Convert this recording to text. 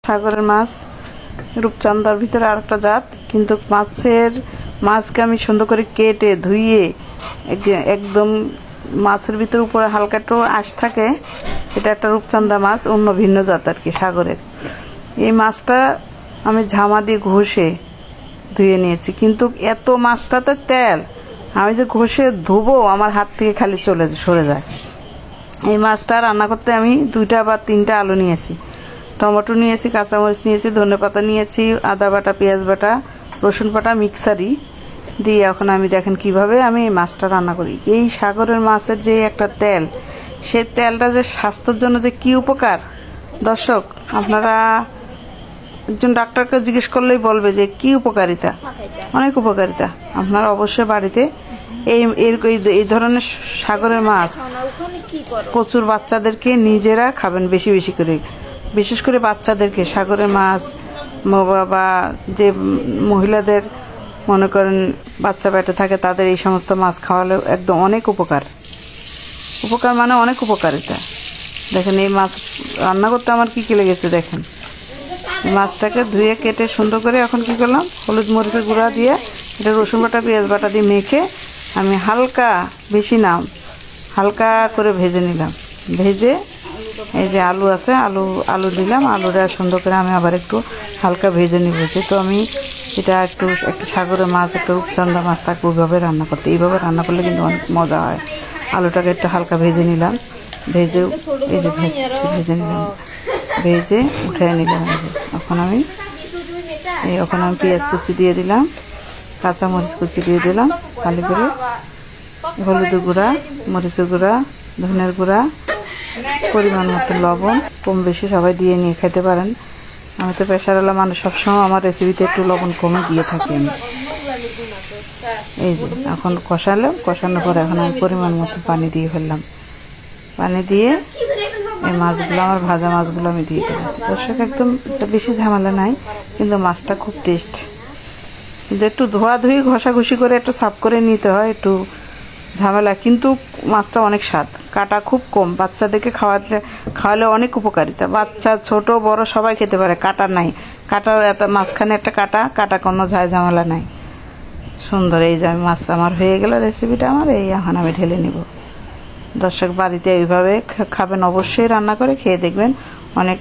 সাগরের মাছ রূপচাঁদার ভিতরে আরেকটা জাত, কিন্তু মাছকে আমি সুন্দর করে কেটে ধুইয়ে একদম মাছের ভিতরে উপরে হালকা একটু আঁশ থাকে, এটা একটা রূপচাঁদা মাছ, অন্য ভিন্ন জাত আর কি সাগরের। এই মাছটা আমি ঝামা দিয়ে ঘষে ধুয়ে নিয়েছি, কিন্তু এত মাছটাতে তেল, আমি যে ঘষে ধুবো আমার হাত থেকে খালি সরে যায়। এই মাছটা রান্না করতে আমি 2টা বা 3টা আলু নিয়েছি, টমেটো নিয়েছি, কাঁচামরিচ নিয়েছি, ধনেপাতা নিয়েছি, আদা বাটা, পেঁয়াজ বাটা, রসুন বাটা মিক্সারি দিয়ে এখন আমি দেখেন কিভাবে আমি এই মাছটা রান্না করি। এই সাগরের মাছের যে একটা তেল, সেই তেলটা যে স্বাস্থ্যের জন্য যে কি উপকার, দর্শক আপনারা একজন ডাক্তারকে জিজ্ঞেস করলেই বলবে যে কি উপকারিতা, অনেক উপকারিতা। আপনারা অবশ্যই বাড়িতে এই ধরনের সাগরের মাছ প্রচুর বাচ্চাদেরকে নিজেরা খাবেন, বেশি বেশি করে, বিশেষ করে বাচ্চাদেরকে সাগরের মাছ বা যে মহিলাদের মনে করেন বাচ্চা পেটে থাকে তাদের এই সমস্ত মাছ খাওয়ালে একদম অনেক উপকার মানে অনেক উপকারিতা। দেখেন এই মাছ রান্না করতে আমার কি লেগেছে দেখেন। এই মাছটাকে ধুয়ে কেটে সুন্দর করে এখন কি করলাম, হলুদ মরিচের গুঁড়া দিয়ে এটা রসুন বাটা পেঁয়াজ বাটা দিয়ে মেখে আমি হালকা, বেশি না, হালকা করে ভেজে নিলাম। ভেজে এই যে আলু আছে, আলু দিলাম, আলুটা সুন্দর করে আমি আবার একটু হালকা ভেজে নিব। যেহেতু আমি এটা একটা সাগরের মাছ, একটা রূপচাঁদা মাছ, তাকে ওইভাবে রান্না করতে, এইভাবে রান্না করলে কিন্তু অনেক মজা হয়। আলুটাকে একটু হালকা ভেজে নিলাম, ভেজে এই যে ভেজে নিলাম, ভেজে উঠে নিলাম। এখন আমি পেঁয়াজ কুচি দিয়ে দিলাম, কাঁচামরিচ কুচি দিয়ে দিলাম, ভালো করে হলুদের গুঁড়া, মরিচের গুঁড়া, ধনের গুঁড়া, পরিমাণ মতো লবণ, কম বেশি সবাই দিয়ে নিয়ে খেতে পারেন। আমি তো প্রেশারওয়ালা মানুষ, সবসময় আমার রেসিপিতে একটু লবণ কমে দিয়ে থাকি আমি। এই যে এখন কষানোর পরে এখন আমি পরিমাণ মতো পানি দিয়ে ফেললাম। পানি দিয়ে এই মাছগুলো, আমার ভাজা মাছগুলো আমি দিয়ে দিলাম। দর্শক একদম বেশি ঝামেলা নাই, কিন্তু মাছটা খুব টেস্ট। কিন্তু একটু ধোয়াধুয়ি ঘষাঘষি করে একটু সাফ করে নিতে হয়, একটু ঝামেলা, কিন্তু মাছটা অনেক স্বাদ, কাটা খুব কম। বাচ্চাদেরকে খাওয়ালে অনেক উপকারিতা, বাচ্চা ছোট বড় সবাই খেতে পারে, কাটা নাই, কাটার একটা মাঝখানে একটা কাটা কোনো ঝামেলা নাই, সুন্দর। এই যে মাছ আমার হয়ে গেল, রেসিপিটা আমার এই এখন আমি ঢেলে নিব। দর্শক বাড়িতে এইভাবে খাবেন, অবশ্যই রান্না করে খেয়ে দেখবেন, অনেক